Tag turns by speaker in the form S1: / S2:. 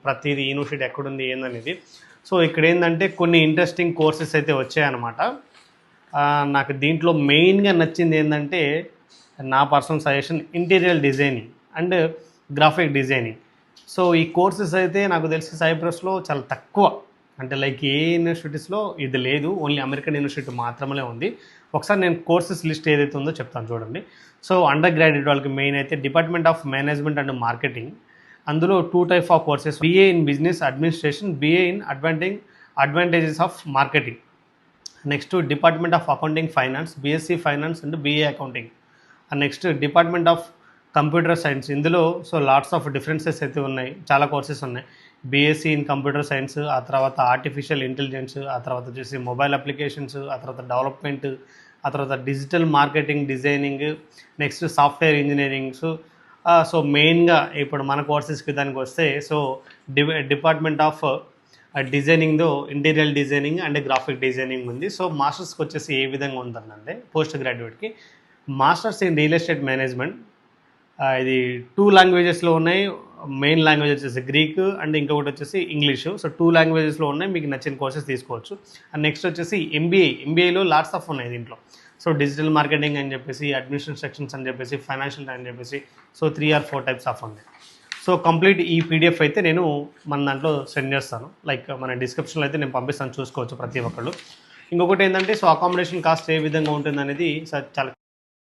S1: ప్రతిదీ యూనివర్సిటీ ఎక్కడుంది ఏందనేది. సో ఇక్కడ ఏంటంటే కొన్ని ఇంట్రెస్టింగ్ కోర్సెస్ అయితే వచ్చాయన్నమాట. నాకు దీంట్లో మెయిన్గా నచ్చింది ఏంటంటే నా personal suggestion interior designing and graphic designing. So ఈ కోర్సెస్ అయితే నాకు తెలిసి సైప్రస్లో చాలా తక్కువ, అంటే లైక్ ఏ యూనివర్సిటీస్లో ఇది లేదు, ఓన్లీ అమెరికన్ యూనివర్సిటీ మాత్రమే ఉంది. ఒకసారి నేను కోర్సెస్ లిస్ట్ ఏదైతే ఉందో చెప్తాను చూడండి. సో అండర్ గ్రాడ్యుయేట్ వాళ్ళకి మెయిన్ అయితే department of management and marketing. అందులో 2 type of courses, BA in business administration, BA in advantages of marketing. Next department of accounting finance, BSc finance and BA accounting. And next department of computer science. ఇందులో so lots of differences అయితే ఉన్నాయి, చాలా courses ఉన్నాయి. BSc in computer science, ఆ తర్వాత artificial intelligence, ఆ తర్వాత వచ్చేసి మొబైల్ అప్లికేషన్స్, ఆ తర్వాత డెవలప్మెంట్, ఆ తర్వాత digital marketing designing, next software engineering. So మెయిన్గా ఇప్పుడు మన కోర్సెస్కి దానికి వస్తే సో డిపార్ట్మెంట్ ఆఫ్ డిజైనింగ్లో interior designing and graphic designing ఉంది. సో మాస్టర్స్కి వచ్చేసి ఏ విధంగా ఉంటుందంటే పోస్ట్ గ్రాడ్యుయేట్కి masters in real estate management. ఇది 2 లాంగ్వేజెస్లో ఉన్నాయి. మెయిన్ లాంగ్వేజ్ వచ్చేసి గ్రీక్ అండ్ ఇంకొకటి వచ్చేసి ఇంగ్లీషు. సో 2 లాంగ్వేజెస్లో ఉన్నాయి, మీకు నచ్చిన కోర్సెస్ తీసుకోవచ్చు. అండ్ నెక్స్ట్ వచ్చేసి ఎంబీఏలో లాట్స్ ఆఫ్ ఉన్నాయి దీంట్లో. సో డిజిటల్ మార్కెటింగ్ అని చెప్పేసి, అడ్మినిస్ట్రేషన్ సెక్షన్స్ అని చెప్పేసి, ఫైనాన్షియల్ అని చెప్పేసి, సో 3 or 4 టైప్స్ ఆఫ్ ఉన్నాయి. సో కంప్లీట్ ఈ పీడిఎఫ్ అయితే నేను మన దాంట్లో సెండ్ చేస్తాను, లైక్ మన డిస్క్రిప్షన్లో అయితే నేను పంపిస్తాను, చూసుకోవచ్చు ప్రతి ఒక్కళ్ళు. ఇంకొకటి ఏంటంటే సో అకామిడేషన్ కాస్ట్ ఏ విధంగా ఉంటుంది అనేది చాలా